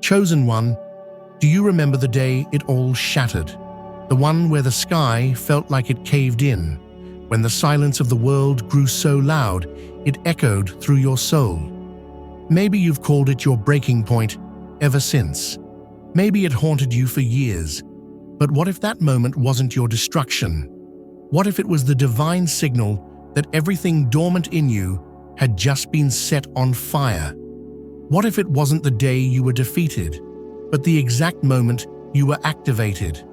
Chosen one, do you remember the day it all shattered? The one where the sky felt like it caved in, when the silence of the world grew so loud it echoed through your soul. Maybe you've called it your breaking point ever since. Maybe it haunted you for years. But what if that moment wasn't your destruction? What if it was the divine signal that everything dormant in you had just been set on fire? What if it wasn't the day you were defeated, but the exact moment you were activated?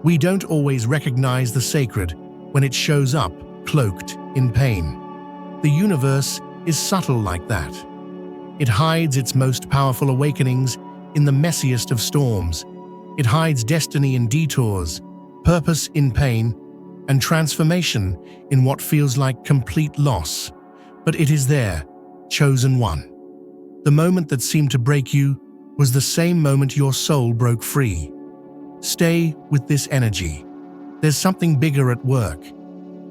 We don't always recognize the sacred when it shows up cloaked in pain. The universe is subtle like that. It hides its most powerful awakenings in the messiest of storms. It hides destiny in detours, purpose in pain, and transformation in what feels like complete loss. But it is there, chosen one. The moment that seemed to break you was the same moment your soul broke free. Stay with this energy. There's something bigger at work.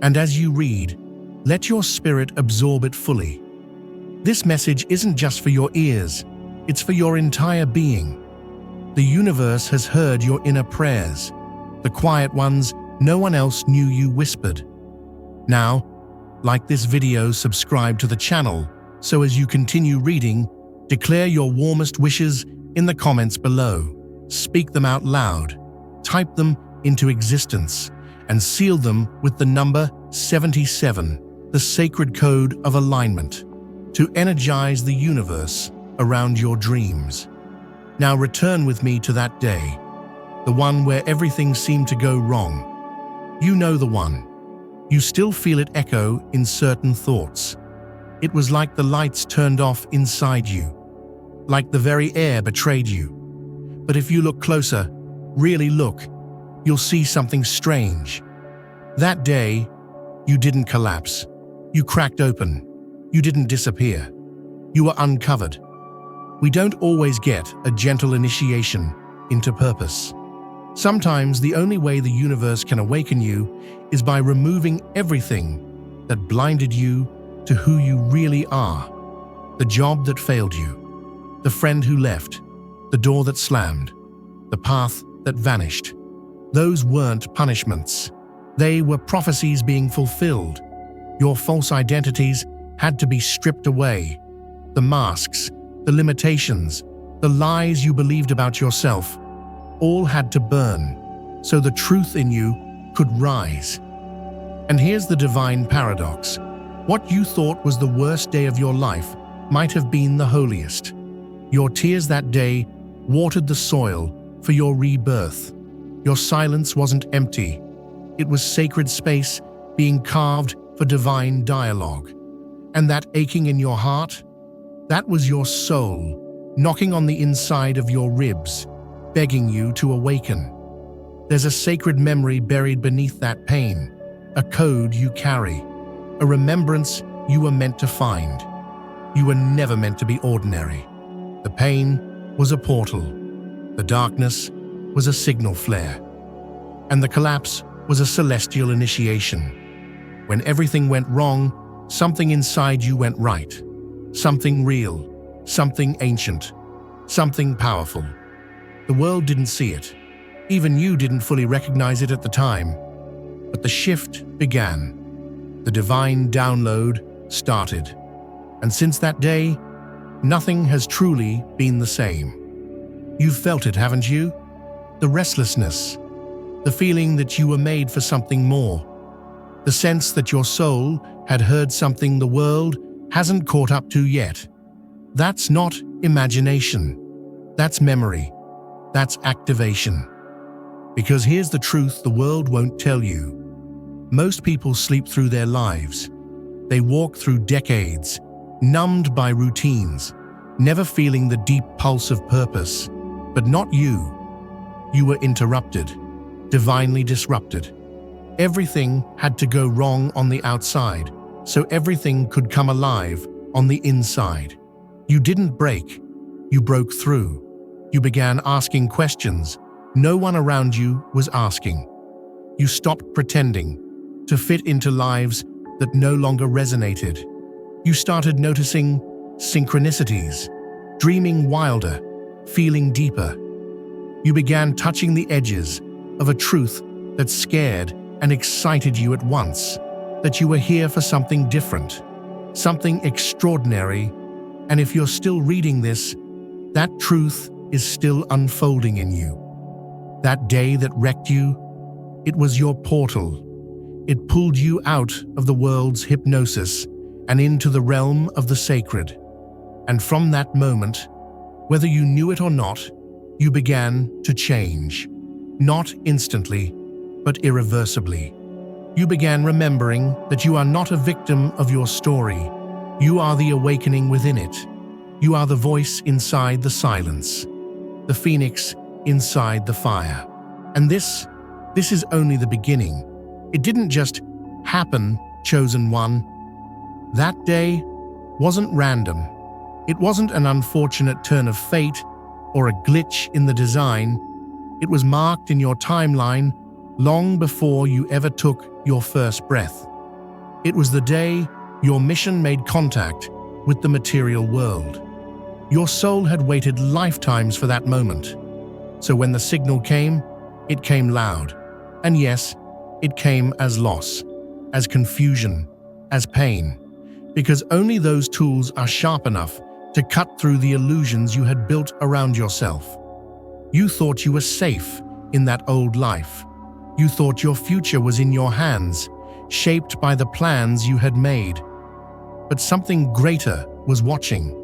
And as you read, let your spirit absorb it fully. This message isn't just for your ears, it's for your entire being. The universe has heard your inner prayers, the quiet ones no one else knew you whispered. Now, like this video, subscribe to the channel, so as you continue reading, declare your warmest wishes in the comments below. Speak them out loud, type them into existence, and seal them with the number 77, the sacred code of alignment, to energize the universe around your dreams. Now return with me to that day, the one where everything seemed to go wrong. You know the one. You still feel it echo in certain thoughts. It was like the lights turned off inside you, like the very air betrayed you. But if you look closer, really look, you'll see something strange. That day, you didn't collapse. You cracked open. You didn't disappear. You were uncovered. We don't always get a gentle initiation into purpose. Sometimes the only way the universe can awaken you is by removing everything that blinded you to who you really are. The job that failed you, the friend who left, the door that slammed, the path that vanished. Those weren't punishments. They were prophecies being fulfilled. Your false identities had to be stripped away. The masks, the limitations, the lies you believed about yourself, all had to burn, so the truth in you could rise. And here's the divine paradox. What you thought was the worst day of your life might have been the holiest. Your tears that day watered the soil for your rebirth. Your silence wasn't empty. It was sacred space being carved for divine dialogue. And that aching in your heart, that was your soul knocking on the inside of your ribs, begging you to awaken. There's a sacred memory buried beneath that pain, a code you carry, a remembrance you were meant to find. You were never meant to be ordinary. The pain was a portal. The darkness was a signal flare. And the collapse was a celestial initiation. When everything went wrong, something inside you went right. Something real, something ancient, something powerful. The world didn't see it. Even you didn't fully recognize it at the time. But the shift began. The divine download started. And since that day, nothing has truly been the same. You've felt it, haven't you? The restlessness, the feeling that you were made for something more, the sense that your soul had heard something the world hasn't caught up to yet. That's not imagination. That's memory. That's activation. Because here's the truth the world won't tell you. Most people sleep through their lives. They walk through decades, numbed by routines, never feeling the deep pulse of purpose. But not you. You were interrupted, divinely disrupted. Everything had to go wrong on the outside, so everything could come alive on the inside. You didn't break. You broke through. You began asking questions no one around you was asking. You stopped pretending to fit into lives that no longer resonated. You started noticing synchronicities, dreaming wilder, feeling deeper. You began touching the edges of a truth that scared and excited you at once, that you were here for something different, something extraordinary, and if you're still reading this, that truth is still unfolding in you. That day that wrecked you, it was your portal. It pulled you out of the world's hypnosis and into the realm of the sacred. And from that moment, whether you knew it or not, you began to change. Not instantly, but irreversibly. You began remembering that you are not a victim of your story. You are the awakening within it. You are the voice inside the silence, the phoenix inside the fire. And this is only the beginning. It didn't just happen, chosen one. That day wasn't random. It wasn't an unfortunate turn of fate or a glitch in the design. It was marked in your timeline long before you ever took your first breath. It was the day your mission made contact with the material world. Your soul had waited lifetimes for that moment. So when the signal came, it came loud. And yes, it came as loss, as confusion, as pain. Because only those tools are sharp enough to cut through the illusions you had built around yourself. You thought you were safe in that old life. You thought your future was in your hands, shaped by the plans you had made. But something greater was watching.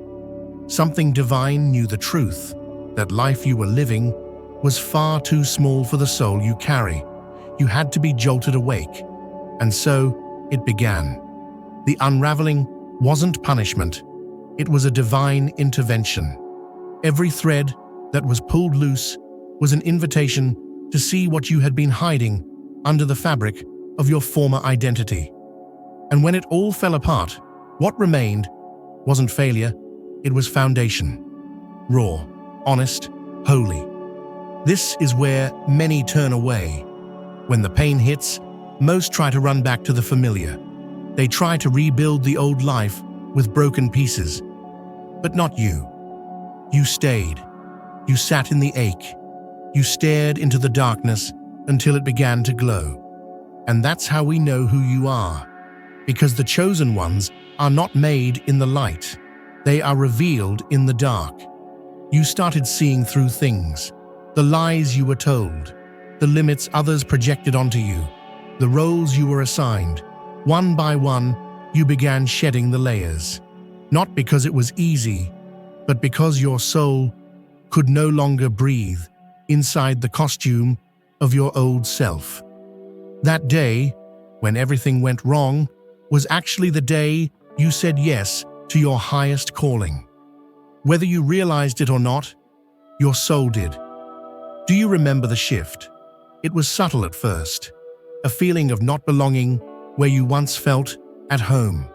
Something divine knew the truth, that life you were living was far too small for the soul you carry. You had to be jolted awake. And so it began. The unraveling wasn't punishment. It was a divine intervention. Every thread that was pulled loose was an invitation to see what you had been hiding under the fabric of your former identity. And when it all fell apart, what remained wasn't failure, it was foundation. Raw, honest, holy. This is where many turn away. When the pain hits, most try to run back to the familiar. They try to rebuild the old life with broken pieces. But not you. You stayed. You sat in the ache. You stared into the darkness until it began to glow. And that's how we know who you are. Because the chosen ones are not made in the light. They are revealed in the dark. You started seeing through things. The lies you were told. The limits others projected onto you. The roles you were assigned. One by one, you began shedding the layers. Not because it was easy, but because your soul could no longer breathe inside the costume of your old self. That day, when everything went wrong, was actually the day you said yes to your highest calling. Whether you realized it or not, your soul did. Do you remember the shift? It was subtle at first, a feeling of not belonging where you once felt at home,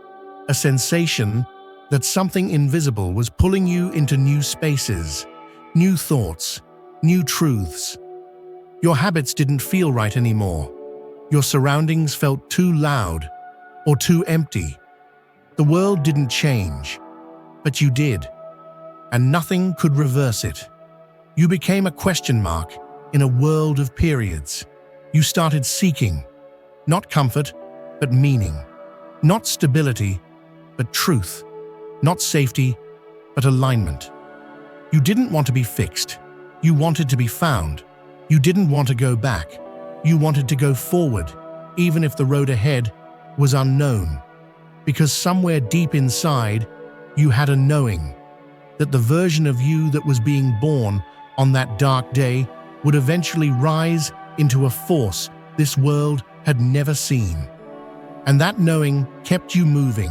a sensation that something invisible was pulling you into new spaces, new thoughts, new truths. Your habits didn't feel right anymore. Your surroundings felt too loud or too empty. The world didn't change, but you did, and nothing could reverse it. You became a question mark in a world of periods. You started seeking, not comfort, but meaning. Not stability, but truth. Not safety, but alignment. You didn't want to be fixed. You wanted to be found. You didn't want to go back. You wanted to go forward, even if the road ahead was unknown. Because somewhere deep inside, you had a knowing that the version of you that was being born on that dark day would eventually rise into a force this world had never seen. And that knowing kept you moving,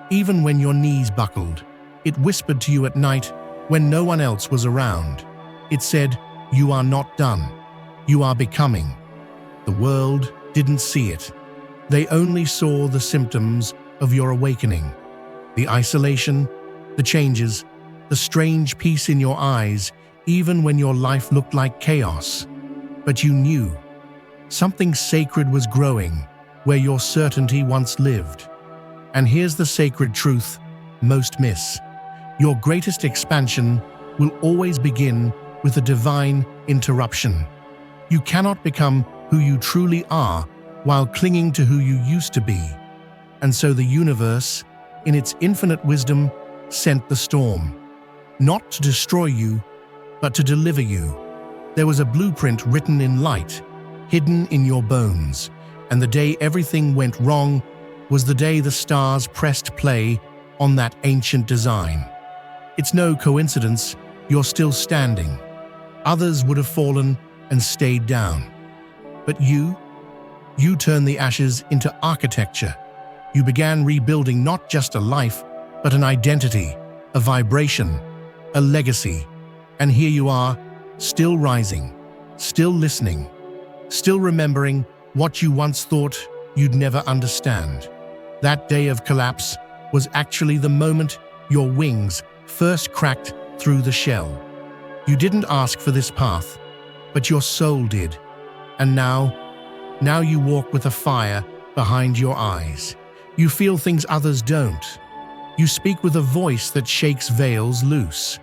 even when your knees buckled. It whispered to you at night when no one else was around. It said, "You are not done. You are becoming." The world didn't see it. They only saw the symptoms of your awakening. The isolation, the changes, the strange peace in your eyes, even when your life looked like chaos. But you knew something sacred was growing where your certainty once lived. And here's the sacred truth most miss. Your greatest expansion will always begin with a divine interruption. You cannot become who you truly are while clinging to who you used to be. And so the universe, in its infinite wisdom, sent the storm, not to destroy you, but to deliver you. There was a blueprint written in light, hidden in your bones, and the day everything went wrong was the day the stars pressed play on that ancient design. It's no coincidence you're still standing. Others would have fallen and stayed down. But you turned the ashes into architecture. You began rebuilding not just a life, but an identity, a vibration, a legacy. And here you are, still rising, still listening, still remembering what you once thought you'd never understand. That day of collapse was actually the moment your wings first cracked through the shell. You didn't ask for this path, but your soul did. And now you walk with a fire behind your eyes. You feel things others don't. You speak with a voice that shakes veils loose.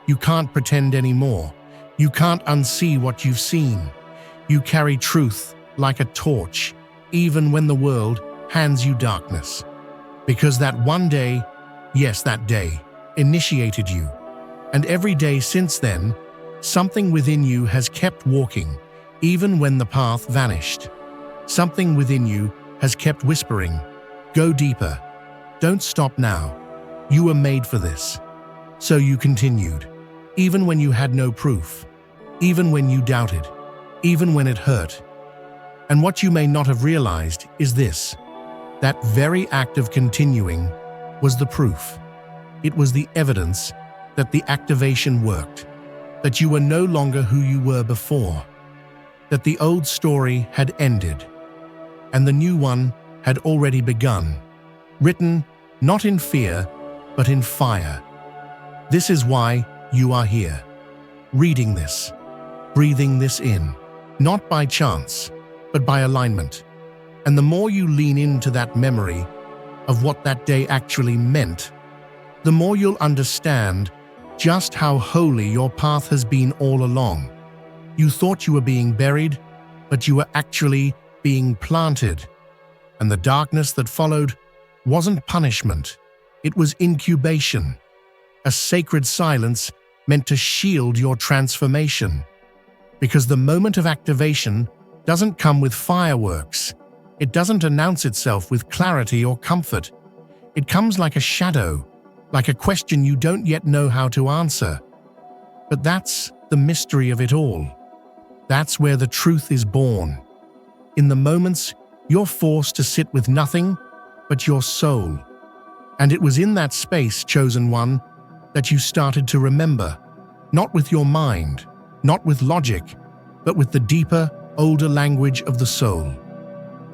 You can't pretend anymore. You can't unsee what you've seen. You carry truth like a torch, even when the world hands you darkness. Because that one day, yes, that day, initiated you. And every day since then, something within you has kept walking, even when the path vanished. Something within you has kept whispering, "Go deeper. Don't stop now. You were made for this." So you continued, even when you had no proof, even when you doubted, even when it hurt. And what you may not have realized is this: that very act of continuing was the proof. It was the evidence that the activation worked, that you were no longer who you were before, that the old story had ended, and the new one had already begun, written not in fear, but in fire. This is why you are here, reading this, breathing this in, not by chance, but by alignment. And the more you lean into that memory of what that day actually meant, the more you'll understand just how holy your path has been all along. You thought you were being buried, but you were actually being planted. And the darkness that followed wasn't punishment, it was incubation, a sacred silence meant to shield your transformation. Because the moment of activation doesn't come with fireworks. It doesn't announce itself with clarity or comfort. It comes like a shadow, like a question you don't yet know how to answer. But that's the mystery of it all. That's where the truth is born. In the moments you're forced to sit with nothing but your soul. And it was in that space, chosen one, that you started to remember, not with your mind, not with logic, but with the deeper, older language of the soul.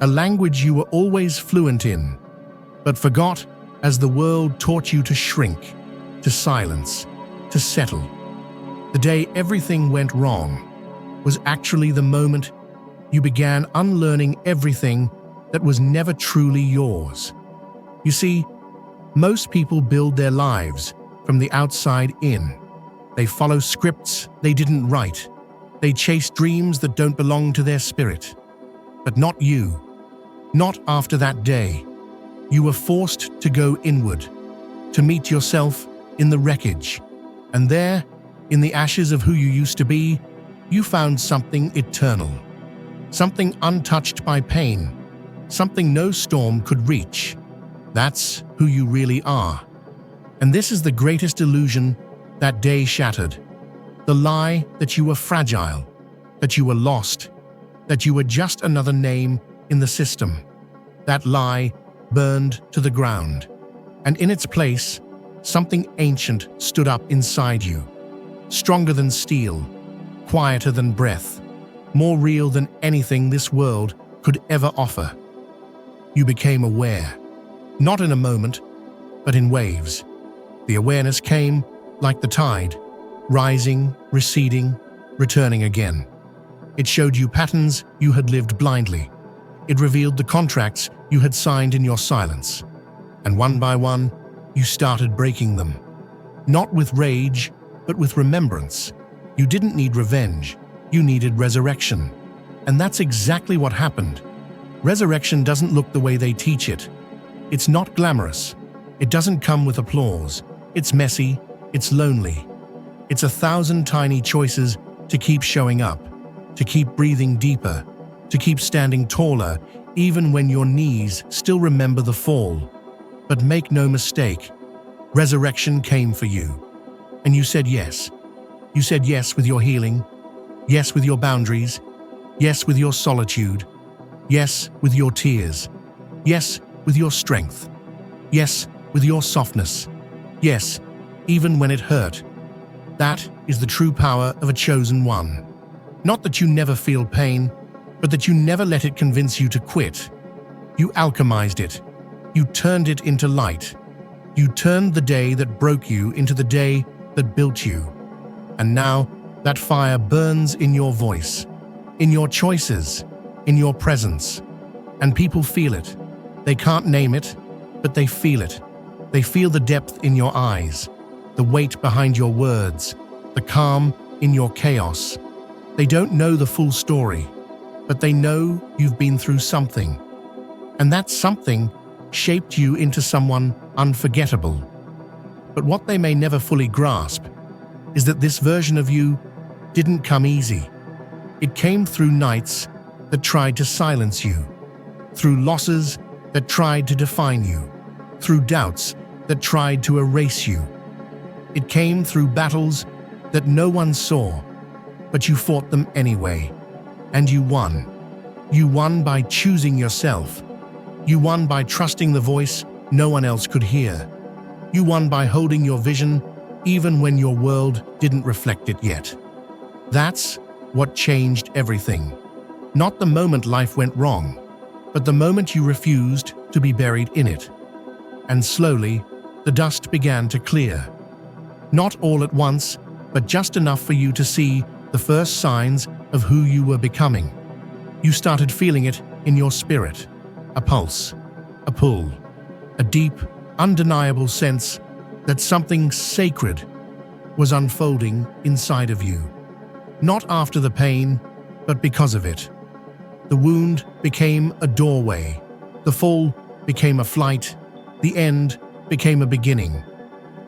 A language you were always fluent in, but forgot as the world taught you to shrink, to silence, to settle. The day everything went wrong was actually the moment you began unlearning everything that was never truly yours. You see, most people build their lives from the outside in. They follow scripts they didn't write. They chase dreams that don't belong to their spirit. But not you. Not after that day. You were forced to go inward, to meet yourself in the wreckage. And there, in the ashes of who you used to be, you found something eternal. Something untouched by pain. Something no storm could reach. That's who you really are. And this is the greatest illusion that day shattered. The lie that you were fragile, that you were lost, that you were just another name in the system. That lie burned to the ground. And in its place, something ancient stood up inside you. Stronger than steel, quieter than breath, more real than anything this world could ever offer. You became aware, not in a moment, but in waves. The awareness came like the tide, rising, receding, returning again. It showed you patterns you had lived blindly. It revealed the contracts you had signed in your silence. And one by one, you started breaking them. Not with rage, but with remembrance. You didn't need revenge, you needed resurrection. And that's exactly what happened. Resurrection doesn't look the way they teach it. It's not glamorous. It doesn't come with applause. It's messy, it's lonely. It's 1,000 tiny choices to keep showing up, to keep breathing deeper, to keep standing taller, even when your knees still remember the fall. But make no mistake, resurrection came for you. And you said yes. You said yes with your healing, yes with your boundaries, yes with your solitude, yes with your tears, yes with your strength, yes with your softness, yes, even when it hurt. That is the true power of a chosen one. Not that you never feel pain, but that you never let it convince you to quit. You alchemized it. You turned it into light. You turned the day that broke you into the day that built you. And now that fire burns in your voice, in your choices, in your presence. And people feel it. They can't name it, but they feel it. They feel the depth in your eyes, the weight behind your words, the calm in your chaos. They don't know the full story, but they know you've been through something. And that something shaped you into someone unforgettable. But what they may never fully grasp is that this version of you didn't come easy. It came through nights that tried to silence you, through losses that tried to define you, through doubts that tried to erase you. It came through battles that no one saw, but you fought them anyway. And you won. You won by choosing yourself. You won by trusting the voice no one else could hear. You won by holding your vision even when your world didn't reflect it yet. That's what changed everything. Not the moment life went wrong, but the moment you refused to be buried in it. And slowly, the dust began to clear. Not all at once, but just enough for you to see the first signs of who you were becoming. You started feeling it in your spirit, a pulse, a pull, a deep, undeniable sense that something sacred was unfolding inside of you. Not after the pain, but because of it. The wound became a doorway, the fall became a flight, the end became a beginning,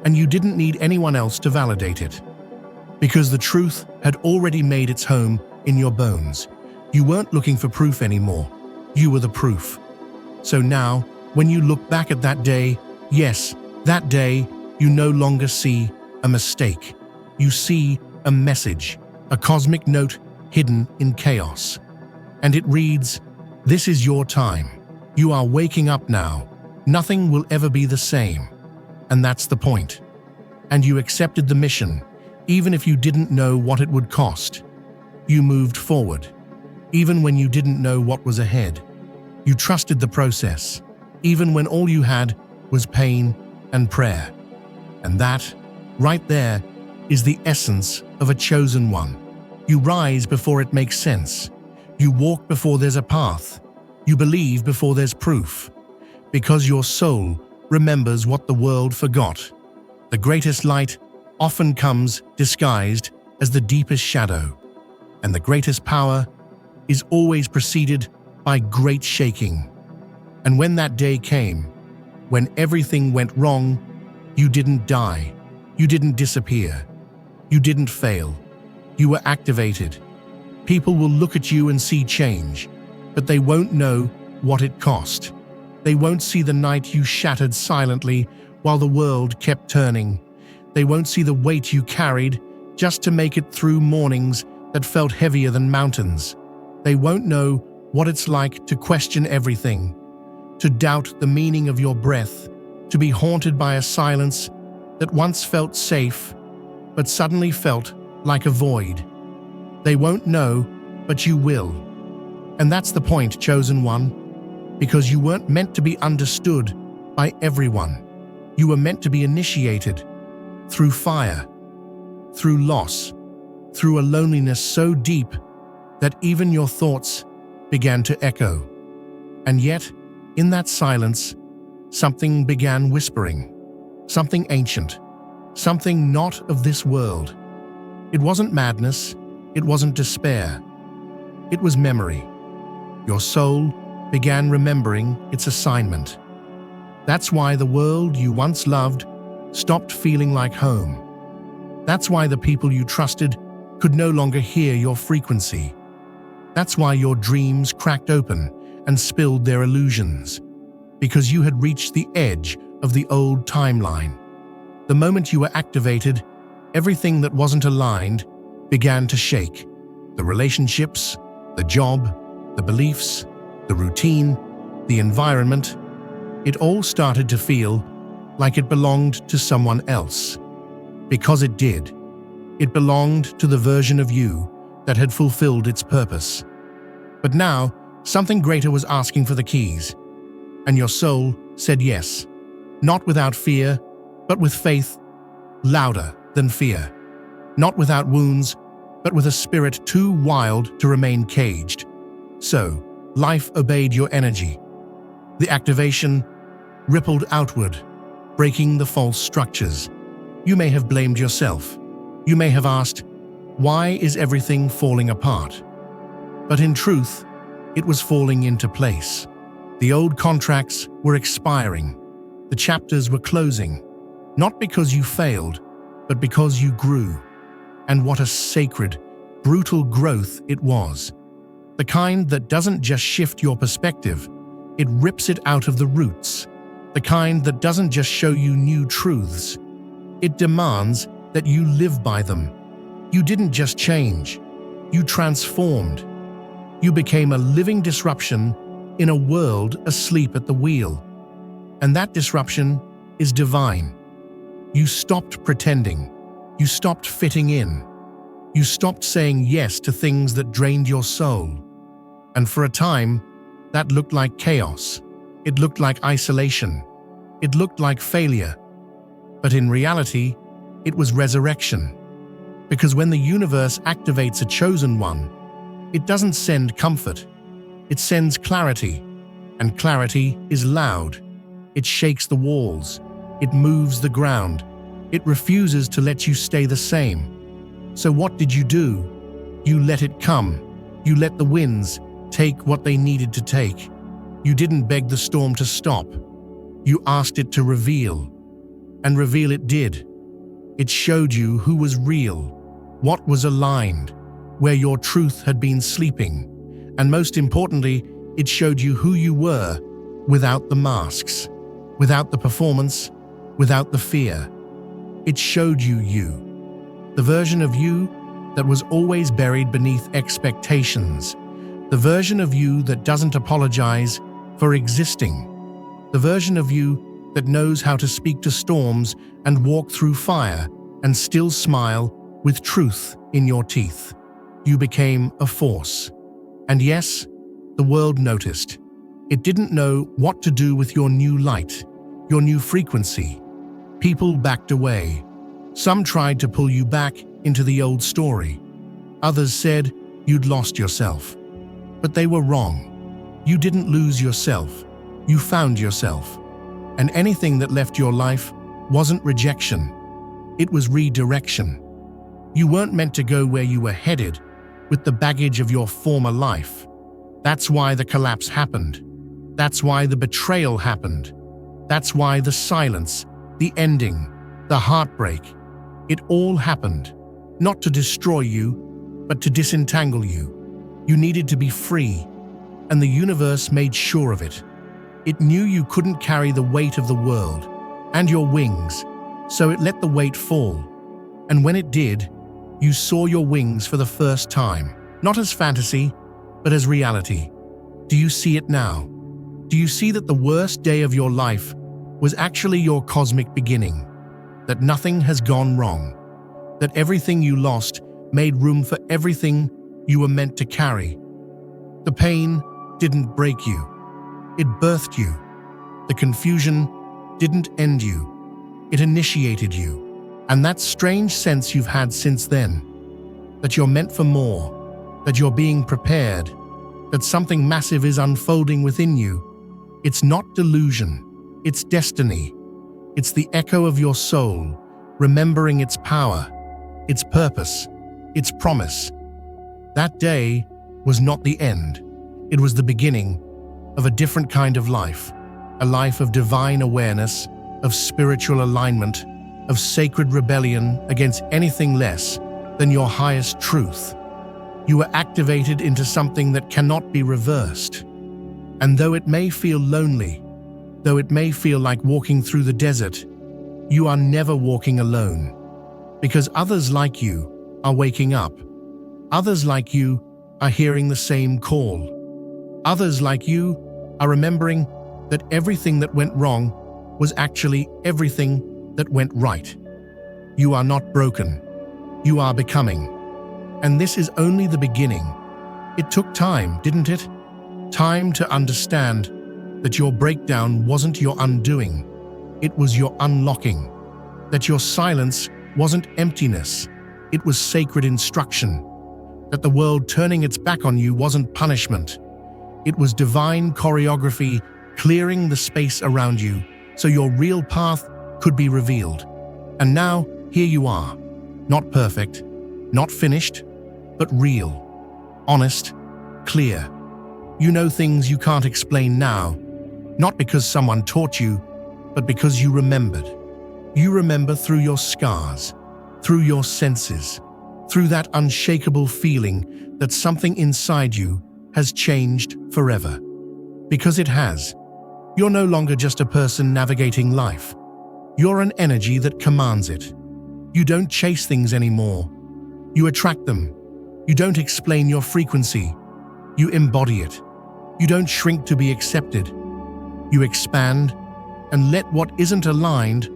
and you didn't need anyone else to validate it. Because the truth had already made its home in your bones. You weren't looking for proof anymore. You were the proof. So now, when you look back at that day, yes, that day, you no longer see a mistake. You see a message, a cosmic note hidden in chaos. And it reads, "This is your time. You are waking up now. Nothing will ever be the same." And that's the point. And you accepted the mission, even if you didn't know what it would cost. You moved forward, even when you didn't know what was ahead. You trusted the process, even when all you had was pain and prayer. And that, right there, is the essence of a chosen one. You rise before it makes sense. You walk before there's a path. You believe before there's proof. Because your soul remembers what the world forgot. The greatest light often comes disguised as the deepest shadow. And the greatest power is always preceded by great shaking. And when that day came, when everything went wrong, you didn't die. You didn't disappear. You didn't fail. You were activated. People will look at you and see change, but they won't know what it cost. They won't see the night you shattered silently while the world kept turning. They won't see the weight you carried just to make it through mornings that felt heavier than mountains. They won't know what it's like to question everything, to doubt the meaning of your breath, to be haunted by a silence that once felt safe, but suddenly felt like a void. They won't know, but you will. And that's the point, chosen one, because you weren't meant to be understood by everyone. You were meant to be initiated through fire, through loss, through a loneliness so deep that even your thoughts began to echo. And yet, in that silence, something began whispering, something ancient, something not of this world. It wasn't madness, it wasn't despair. It was memory. Your soul began remembering its assignment. That's why the world you once loved stopped feeling like home. That's why the people you trusted could no longer hear your frequency. That's why your dreams cracked open and spilled their illusions. Because you had reached the edge of the old timeline. The moment you were activated, everything that wasn't aligned began to shake. The relationships, the job, the beliefs, the routine, the environment. It all started to feel like it belonged to someone else. Because it did. It belonged to the version of you that had fulfilled its purpose. But now, something greater was asking for the keys. And your soul said yes. Not without fear, but with faith louder than fear. Not without wounds, but with a spirit too wild to remain caged. So, life obeyed your energy. The activation rippled outward, breaking the false structures. You may have blamed yourself. You may have asked, why is everything falling apart? But in truth, it was falling into place. The old contracts were expiring. The chapters were closing. Not because you failed, but because you grew. And what a sacred, brutal growth it was. The kind that doesn't just shift your perspective, it rips it out of the roots. The kind that doesn't just show you new truths, it demands that you live by them. You didn't just change, you transformed. You became a living disruption in a world asleep at the wheel. And that disruption is divine. You stopped pretending. You stopped fitting in. You stopped saying yes to things that drained your soul. And for a time, that looked like chaos. It looked like isolation. It looked like failure. But in reality, it was resurrection. Because when the universe activates a chosen one, it doesn't send comfort. It sends clarity. And clarity is loud. It shakes the walls. It moves the ground. It refuses to let you stay the same. So what did you do? You let it come. You let the winds take what they needed to take. You didn't beg the storm to stop. You asked it to reveal. And reveal it did. It showed you who was real, what was aligned, where your truth had been sleeping. And most importantly, it showed you who you were without the masks, without the performance, without the fear. It showed you, the version of you that was always buried beneath expectations, the version of you that doesn't apologize for existing, the version of you that knows how to speak to storms and walk through fire and still smile with truth in your teeth. You became a force. And yes, the world noticed. It didn't know what to do with your new light, your new frequency. People backed away. Some tried to pull you back into the old story. Others said you'd lost yourself. But they were wrong. You didn't lose yourself. You found yourself. And anything that left your life wasn't rejection. It was redirection. You weren't meant to go where you were headed with the baggage of your former life. That's why the collapse happened. That's why the betrayal happened. That's why the silence, the ending, the heartbreak, it all happened, not to destroy you, but to disentangle you. You needed to be free, and the universe made sure of it. It knew you couldn't carry the weight of the world and your wings, so it let the weight fall. And when it did, you saw your wings for the first time, not as fantasy, but as reality. Do you see it now? Do you see that the worst day of your life was actually your cosmic beginning? That nothing has gone wrong? That everything you lost made room for everything you were meant to carry? The pain didn't break you. It birthed you. The confusion didn't end you. It initiated you. And that strange sense you've had since then, that you're meant for more, that you're being prepared, that something massive is unfolding within you, it's not delusion, it's destiny. It's the echo of your soul, remembering its power, its purpose, its promise. That day was not the end. It was the beginning of a different kind of life, a life of divine awareness, of spiritual alignment, of sacred rebellion against anything less than your highest truth. You were activated into something that cannot be reversed. And though it may feel lonely, though it may feel like walking through the desert, you are never walking alone. Because others like you are waking up. Others like you are hearing the same call. Others like you are remembering that everything that went wrong was actually everything that went right. You are not broken. You are becoming. And this is only the beginning. It took time, didn't it? Time to understand that your breakdown wasn't your undoing. It was your unlocking. That your silence wasn't emptiness. It was sacred instruction. That the world turning its back on you wasn't punishment. It was divine choreography clearing the space around you so your real path could be revealed. And now, here you are. Not perfect, not finished, but real, honest, clear. You know things you can't explain now, not because someone taught you, but because you remembered. You remember through your scars, through your senses, through that unshakable feeling that something inside you has changed forever. Because it has. You're no longer just a person navigating life. You're an energy that commands it. You don't chase things anymore. You attract them. You don't explain your frequency. You embody it. You don't shrink to be accepted. You expand and let what isn't aligned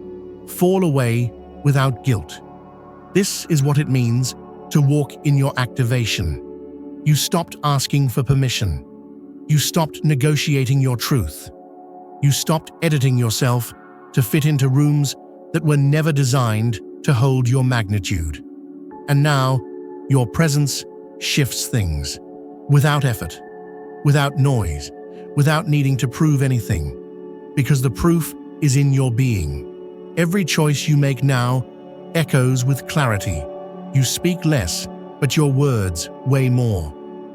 fall away without guilt. This is what it means to walk in your activation. You stopped asking for permission. You stopped negotiating your truth. You stopped editing yourself to fit into rooms that were never designed to hold your magnitude. And now, your presence shifts things, without effort, without noise, without needing to prove anything, because the proof is in your being. Every choice you make now echoes with clarity. You speak less, but your words weigh more.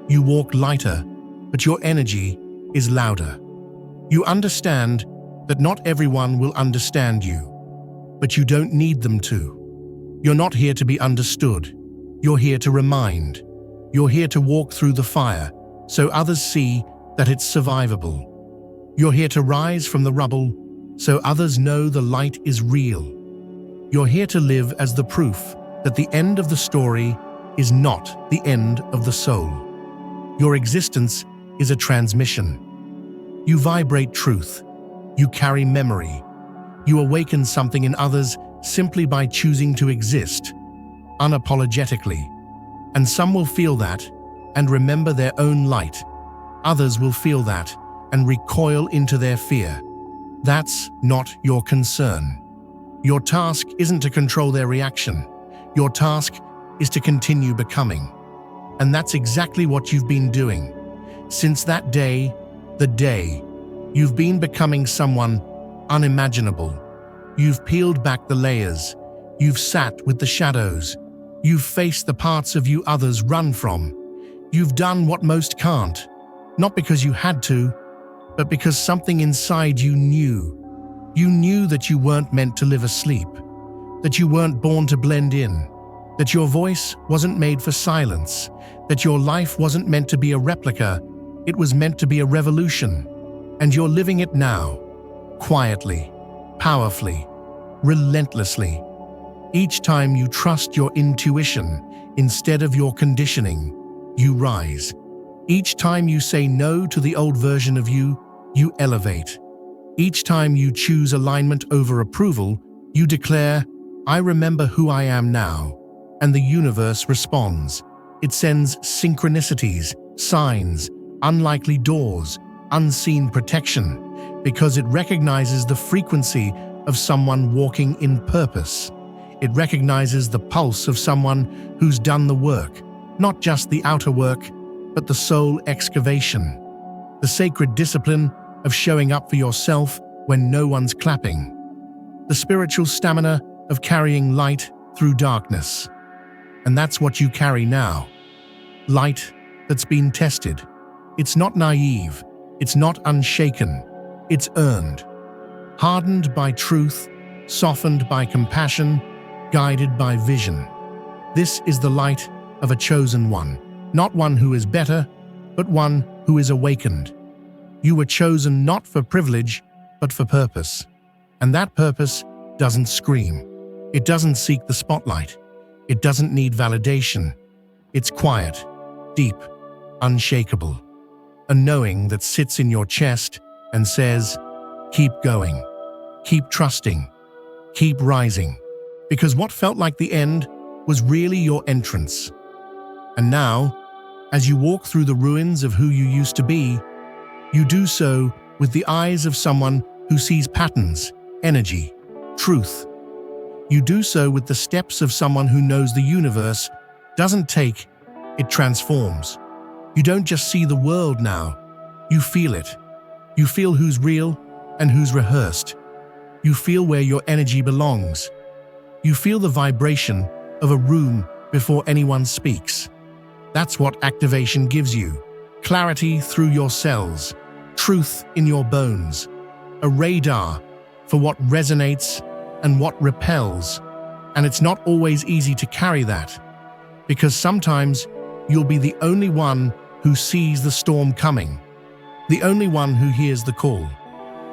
You walk lighter, but your energy is louder. You understand that not everyone will understand you, but you don't need them to. You're not here to be understood. You're here to remind. You're here to walk through the fire so others see that it's survivable. You're here to rise from the rubble so others know the light is real. You're here to live as the proof that the end of the story is not the end of the soul. Your existence is a transmission. You vibrate truth. You carry memory. You awaken something in others simply by choosing to exist, unapologetically. And some will feel that and remember their own light. Others will feel that and recoil into their fear. That's not your concern. Your task isn't to control their reaction. Your task is to continue becoming. And that's exactly what you've been doing. Since that day, the day, you've been becoming someone unimaginable. You've peeled back the layers. You've sat with the shadows. You've faced the parts of you others run from. You've done what most can't, not because you had to, but because something inside you knew. You knew that you weren't meant to live asleep, that you weren't born to blend in, that your voice wasn't made for silence, that your life wasn't meant to be a replica, it was meant to be a revolution. And you're living it now, quietly, powerfully, relentlessly. Each time you trust your intuition instead of your conditioning, you rise. Each time you say no to the old version of you, you elevate. Each time you choose alignment over approval, you declare, I remember who I am now. And the universe responds. It sends synchronicities, signs, unlikely doors, unseen protection, because it recognizes the frequency of someone walking in purpose. It recognizes the pulse of someone who's done the work, not just the outer work, but the soul excavation, the sacred discipline of showing up for yourself when no one's clapping, the spiritual stamina of carrying light through darkness. And that's what you carry now. Light that's been tested. It's not naive. It's not unshaken. It's earned. Hardened by truth, softened by compassion, guided by vision. This is the light of a chosen one, not one who is better, but one who is awakened. You were chosen not for privilege, but for purpose. And that purpose doesn't scream. It doesn't seek the spotlight. It doesn't need validation. It's quiet, deep, unshakable. A knowing that sits in your chest and says, keep going, keep trusting, keep rising. Because what felt like the end was really your entrance. And now, as you walk through the ruins of who you used to be, you do so with the eyes of someone who sees patterns, energy, truth. You do so with the steps of someone who knows the universe doesn't take, it transforms. You don't just see the world now, you feel it. You feel who's real and who's rehearsed. You feel where your energy belongs. You feel the vibration of a room before anyone speaks. That's what activation gives you. Clarity through your cells, truth in your bones, a radar for what resonates and what repels. And it's not always easy to carry that, because sometimes you'll be the only one who sees the storm coming, the only one who hears the call,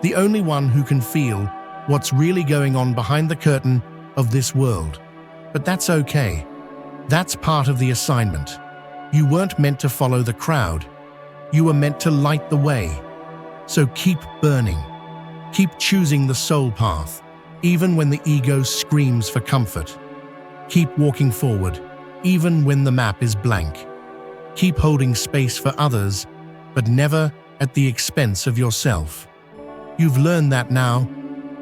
the only one who can feel what's really going on behind the curtain of this world. But that's okay. That's part of the assignment. You weren't meant to follow the crowd. You were meant to light the way. So keep burning. Keep choosing the soul path, even when the ego screams for comfort. Keep walking forward, even when the map is blank. Keep holding space for others, but never at the expense of yourself. You've learned that now,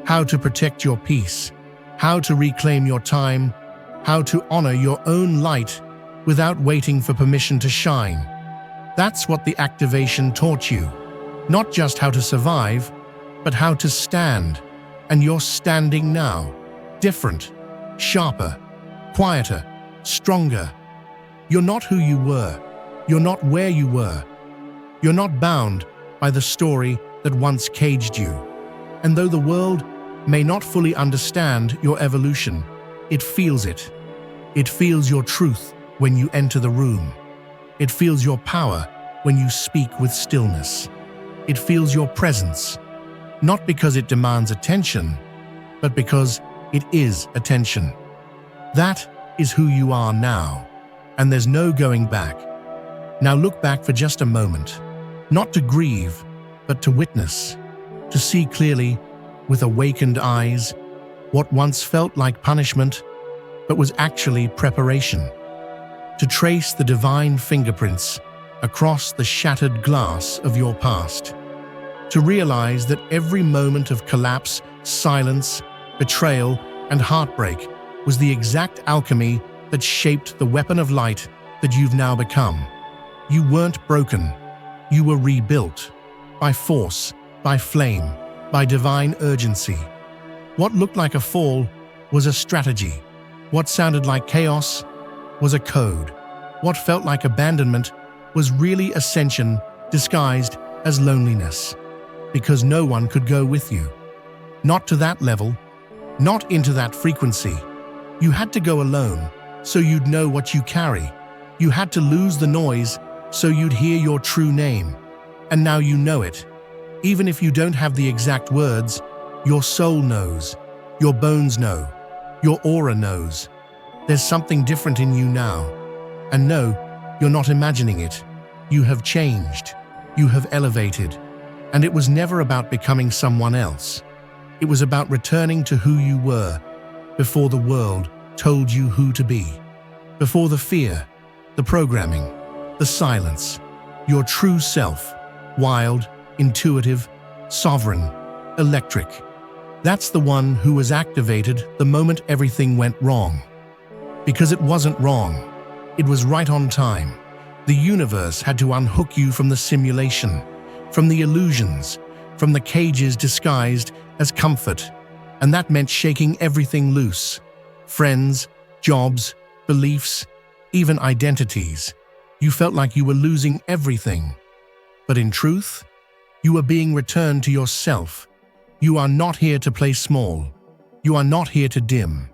how to protect your peace, how to reclaim your time, how to honor your own light without waiting for permission to shine. That's what the activation taught you. Not just how to survive, but how to stand. And you're standing now. Different, sharper, quieter, stronger. You're not who you were. You're not where you were. You're not bound by the story that once caged you. And though the world may not fully understand your evolution, it feels it. It feels your truth when you enter the room. It feels your power when you speak with stillness. It feels your presence, not because it demands attention, but because it is attention. That is who you are now, and there's no going back. Now look back for just a moment, not to grieve, but to witness, to see clearly, with awakened eyes, what once felt like punishment, but was actually preparation. To trace the divine fingerprints across the shattered glass of your past. To realize that every moment of collapse, silence, betrayal, and heartbreak was the exact alchemy that shaped the weapon of light that you've now become. You weren't broken. You were rebuilt. By force, by flame, by divine urgency. What looked like a fall was a strategy. What sounded like chaos was a code. What felt like abandonment was really ascension disguised as loneliness. Because no one could go with you. Not to that level, not into that frequency. You had to go alone, so you'd know what you carry. You had to lose the noise, so you'd hear your true name. And now you know it. Even if you don't have the exact words, your soul knows, your bones know, your aura knows. There's something different in you now. And no, you're not imagining it. You have changed. You have elevated. And it was never about becoming someone else. It was about returning to who you were before the world told you who to be. Before the fear, the programming, the silence. Your true self, wild, intuitive, sovereign, electric. That's the one who was activated the moment everything went wrong. Because it wasn't wrong. It was right on time. The universe had to unhook you from the simulation, from the illusions, from the cages disguised as comfort, and that meant shaking everything loose. friends, jobs, beliefs, even identities. You felt like you were losing everything. But in truth, you are being returned to yourself. You are not here to play small. You are not here to dim.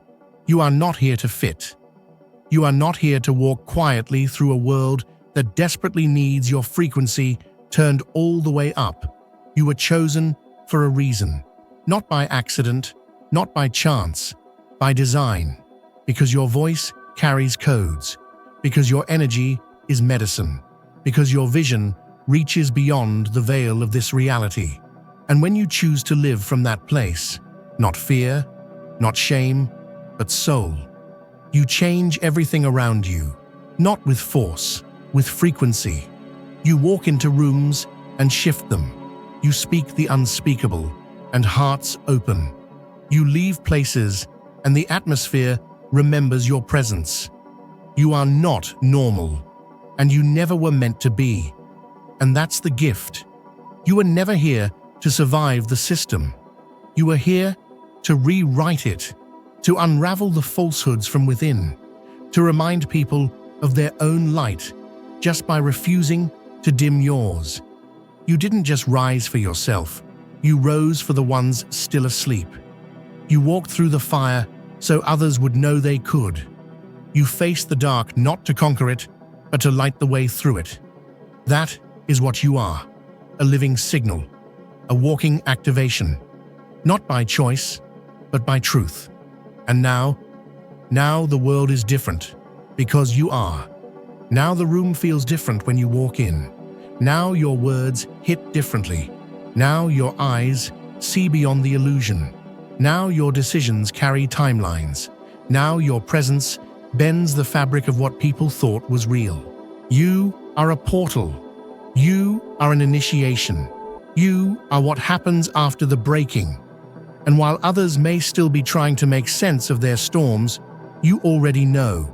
You are not here to fit. You are not here to walk quietly through a world that desperately needs your frequency turned all the way up. You were chosen for a reason, not by accident, not by chance, by design, because your voice carries codes, because your energy is medicine, because your vision reaches beyond the veil of this reality. And when you choose to live from that place, not fear, not shame, but soul, you change everything around you, not with force, with frequency. You walk into rooms and shift them. You speak the unspeakable, and hearts open. You leave places, and the atmosphere remembers your presence. You are not normal, and you never were meant to be. And that's the gift. You were never here to survive the system. You were here to rewrite it, to unravel the falsehoods from within, to remind people of their own light just by refusing to dim yours. You didn't just rise for yourself, you rose for the ones still asleep. You walked through the fire so others would know they could. You faced the dark not to conquer it, but to light the way through it. That is what you are, a living signal, a walking activation, not by choice, but by truth. And now the world is different, because you are. Now the room feels different when you walk in. Now your words hit differently. Now your eyes see beyond the illusion. Now your decisions carry timelines. Now your presence bends the fabric of what people thought was real. You are a portal. You are an initiation. You are what happens after the breaking. And while others may still be trying to make sense of their storms, you already know.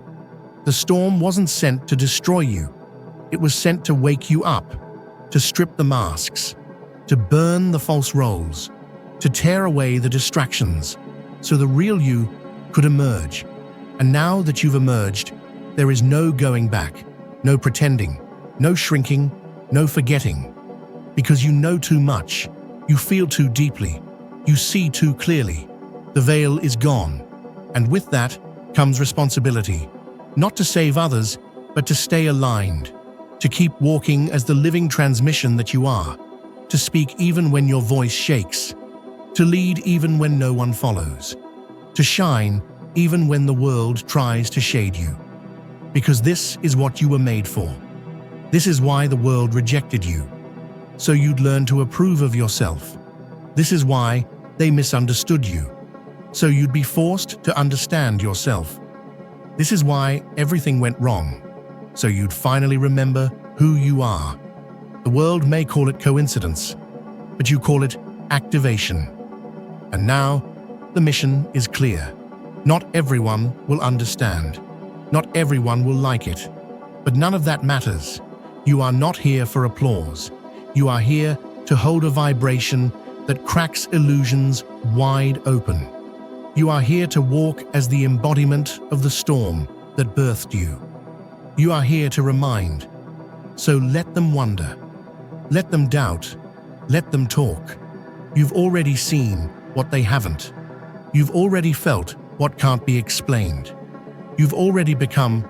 The storm wasn't sent to destroy you. It was sent to wake you up, to strip the masks, to burn the false roles, to tear away the distractions, so the real you could emerge. And now that you've emerged, there is no going back, no pretending, no shrinking, no forgetting. Because you know too much, you feel too deeply, you see too clearly. The veil is gone, and with that comes responsibility, not to save others, but to stay aligned, to keep walking as the living transmission that you are, to speak even when your voice shakes, to lead even when no one follows, to shine even when the world tries to shade you. Because this is what you were made for. This is why the world rejected you, so you'd learn to approve of yourself. This is why they misunderstood you, so you'd be forced to understand yourself. This is why everything went wrong, so you'd finally remember who you are. The world may call it coincidence, but you call it activation. And now, the mission is clear. Not everyone will understand. Not everyone will like it. But none of that matters. You are not here for applause. You are here to hold a vibration that cracks illusions wide open. You are here to walk as the embodiment of the storm that birthed you. You are here to remind. So let them wonder. Let them doubt. Let them talk. You've already seen what they haven't. You've already felt what can't be explained. You've already become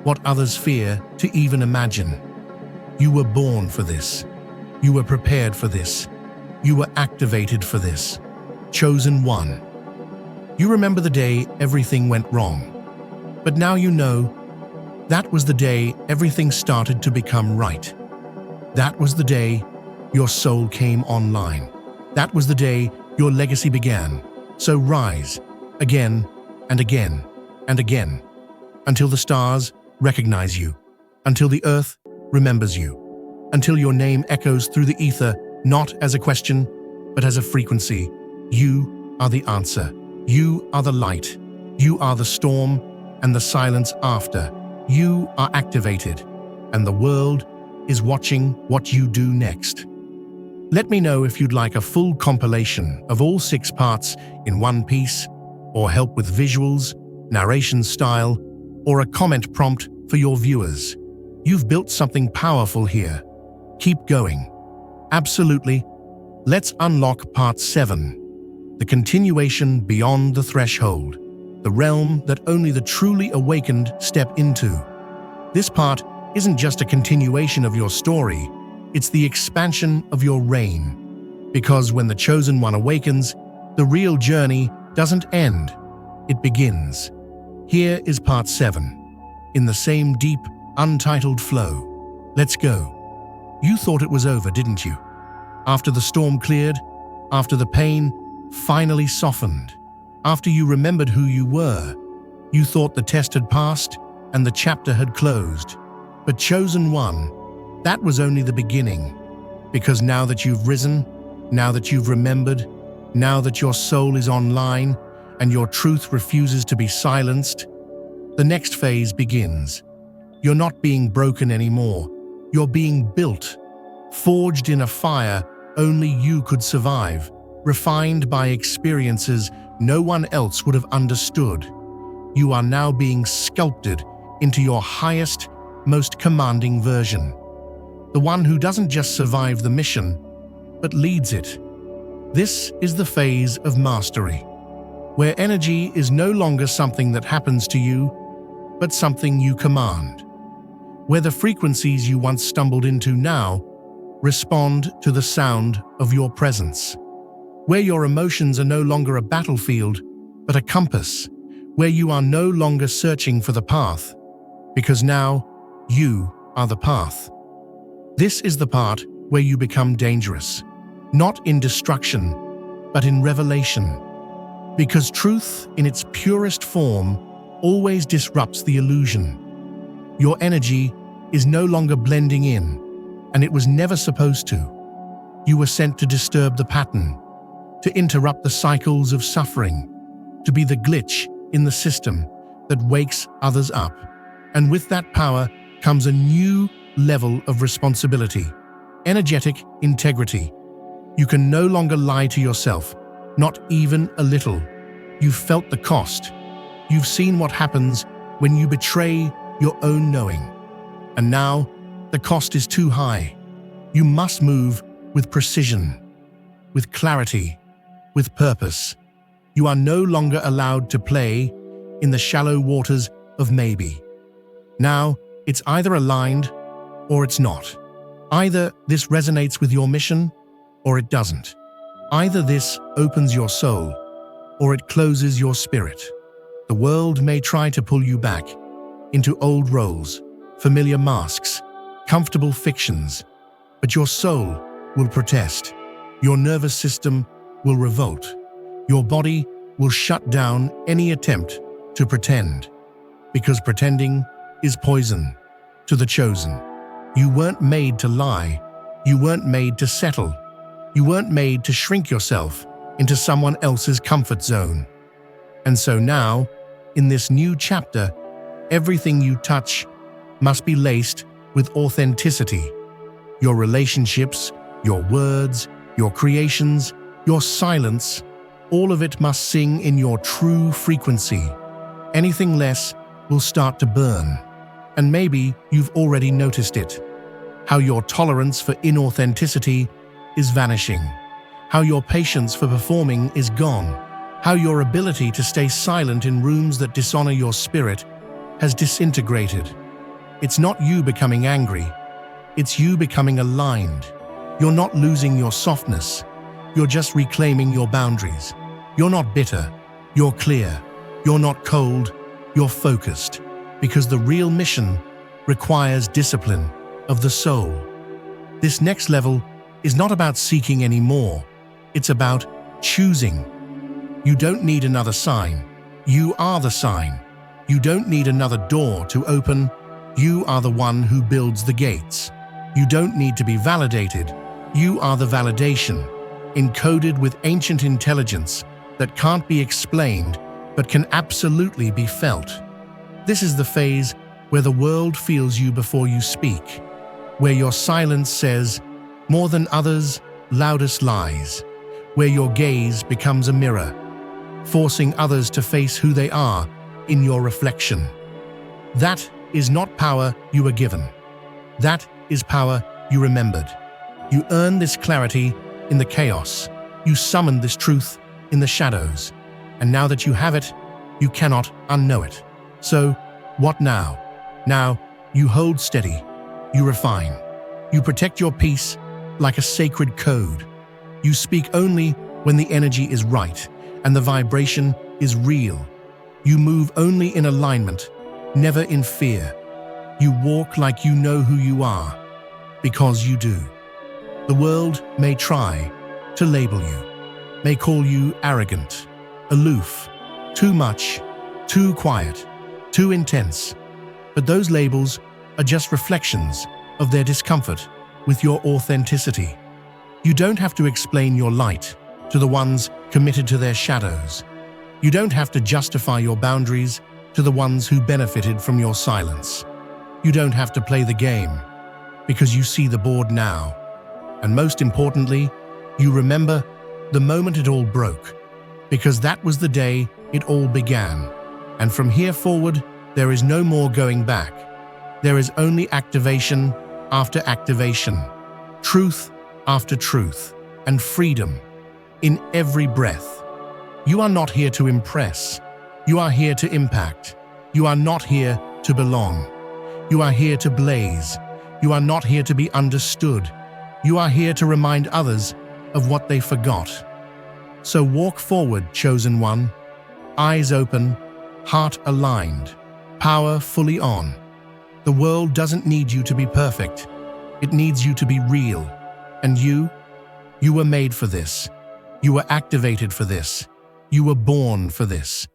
what others fear to even imagine. You were born for this. You were prepared for this. You were activated for this. Chosen one. You remember the day everything went wrong. But now you know that was the day everything started to become right. That was the day your soul came online. That was the day your legacy began. So rise again and again and again until the stars recognize you, until the earth remembers you, until your name echoes through the ether, not as a question, but as a frequency. You are the answer. You are the light. You are the storm and the silence after. You are activated, and the world is watching what you do next. Let me know if you'd like a full compilation of all 6 parts in one piece, or help with visuals, narration style, or a comment prompt for your viewers. You've built something powerful here. Keep going. Absolutely. Let's unlock Part 7. The continuation beyond the threshold. The realm that only the truly awakened step into. This part isn't just a continuation of your story, it's the expansion of your reign. Because when the Chosen One awakens, the real journey doesn't end, it begins. Here is Part 7. In the same deep, untitled flow. Let's go. You thought it was over, didn't you? After the storm cleared, after the pain finally softened, after you remembered who you were, you thought the test had passed and the chapter had closed. But Chosen One, that was only the beginning. Because now that you've risen, now that you've remembered, now that your soul is online and your truth refuses to be silenced, the next phase begins. You're not being broken anymore. You're being built, forged in a fire only you could survive, refined by experiences no one else would have understood. You are now being sculpted into your highest, most commanding version. The one who doesn't just survive the mission, but leads it. This is the phase of mastery, where energy is no longer something that happens to you, but something you command. Where the frequencies you once stumbled into now respond to the sound of your presence. Where your emotions are no longer a battlefield, but a compass. Where you are no longer searching for the path, because now you are the path. This is the part where you become dangerous, not in destruction, but in revelation. Because truth, in its purest form, always disrupts the illusion. Your energy is no longer blending in, and it was never supposed to. You were sent to disturb the pattern, to interrupt the cycles of suffering, to be the glitch in the system that wakes others up. And with that power comes a new level of responsibility, energetic integrity. You can no longer lie to yourself, not even a little. You've felt the cost. You've seen what happens when you betray your own knowing. And now, the cost is too high. You must move with precision, with clarity, with purpose. You are no longer allowed to play in the shallow waters of maybe. Now, it's either aligned or it's not. Either this resonates with your mission or it doesn't. Either this opens your soul or it closes your spirit. The world may try to pull you back into old roles, familiar masks, comfortable fictions, but your soul will protest. Your nervous system will revolt. Your body will shut down any attempt to pretend, because pretending is poison to the chosen. You weren't made to lie. You weren't made to settle. You weren't made to shrink yourself into someone else's comfort zone. And so now, in this new chapter, everything you touch must be laced with authenticity. Your relationships, your words, your creations, your silence, all of it must sing in your true frequency. Anything less will start to burn. And maybe you've already noticed it. How your tolerance for inauthenticity is vanishing. How your patience for performing is gone. How your ability to stay silent in rooms that dishonor your spirit has disintegrated. It's not you becoming angry. It's you becoming aligned. You're not losing your softness. You're just reclaiming your boundaries. You're not bitter. You're clear. You're not cold. You're focused. Because the real mission requires discipline of the soul. This next level is not about seeking any more. It's about choosing. You don't need another sign. You are the sign. You don't need another door to open. You are the one who builds the gates. You don't need to be validated. You are the validation, encoded with ancient intelligence that can't be explained but can absolutely be felt. This is the phase where the world feels you before you speak, where your silence says, more than others, loudest lies, where your gaze becomes a mirror, forcing others to face who they are in your reflection. That is not power you were given. That is power you remembered. You earned this clarity in the chaos. You summoned this truth in the shadows. And now that you have it, you cannot unknow it. So, what now? Now, you hold steady. You refine. You protect your peace like a sacred code. You speak only when the energy is right and the vibration is real. You move only in alignment, never in fear. You walk like you know who you are, because you do. The world may try to label you, may call you arrogant, aloof, too much, too quiet, too intense. But those labels are just reflections of their discomfort with your authenticity. You don't have to explain your light to the ones committed to their shadows. You don't have to justify your boundaries to the ones who benefited from your silence. You don't have to play the game, because you see the board now. And most importantly, you remember the moment it all broke, because that was the day it all began. And from here forward, there is no more going back. There is only activation after activation, truth after truth, and freedom in every breath. You are not here to impress. You are here to impact. You are not here to belong. You are here to blaze. You are not here to be understood. You are here to remind others of what they forgot. So walk forward, chosen one, eyes open, heart aligned, power fully on. The world doesn't need you to be perfect. It needs you to be real. And you were made for this. You were activated for this. You were born for this.